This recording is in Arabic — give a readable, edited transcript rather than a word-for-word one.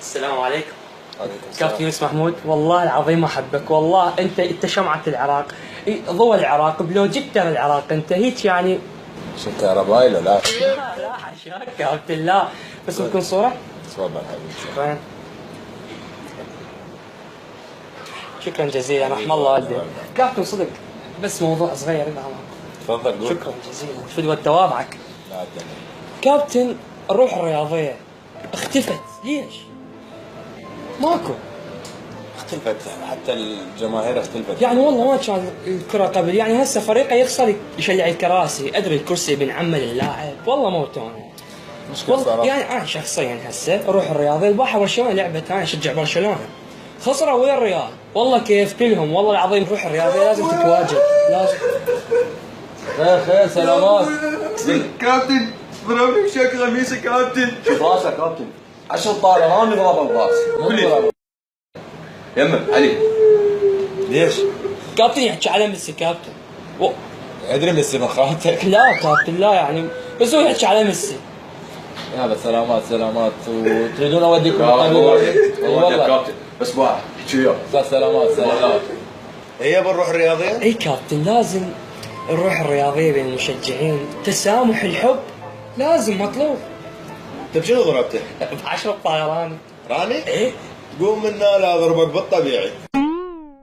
السلام عليكم. عليكم السلام. كابتن يونس محمود، والله العظيم احبك، والله انت شمعة العراق، ضوء العراق، بلوجيكتر العراق، انت هيك يعني. شو كهربائي لا؟ لا حشاك كابتن، لا بس ممكن صورة؟ تفضل حبيبي. شكرا. شكرا جزيلا، رحم الله والديك. كابتن صدق بس موضوع صغير. تفضل قول. شكرا جزيلا، فدوى توابعك. لا تدري. كابتن الروح الرياضية اختفت، ليش؟ ماكو. اختلفت حتى الجماهير اختلفت. يعني والله ما كان الكرة قبل، يعني هسه فريقه يخسر يشلع الكراسي، ادري الكرسي بنعمل اللاعب، والله موتون. مشكلة صراحة. يعني انا شخصيا هسه اروح الرياضي البارحه برشلونه لعبت، انا اشجع برشلونه خسروا ويا الريال، والله كيف لهم، والله العظيم روح الرياضي لازم تتواجد، لازم. خير سلامات. كابتن ضربني بشكل قميصي كابتن. شوف راسك كابتن. 10 طالع رامي ضرب الراس. قولي. يمه علي. ليش؟ كابتن يحكي على ميسي كابتن. ادري ميسي من خالتك. لا كابتن لا، يعني بس هو يحكي على ميسي. يلا سلامات سلامات، وتريدون اوديكم والله كابتن بس واحد احكي وياه. سلامات سلامات. هي بنروح الرياضية؟ اي كابتن، لازم الروح الرياضيه بين المشجعين، تسامح، الحب لازم مطلوب. انت بشنو ضربته؟ ب10 طيران. راني؟ ايه قوم من هنا لا ضربك بالطبيعي.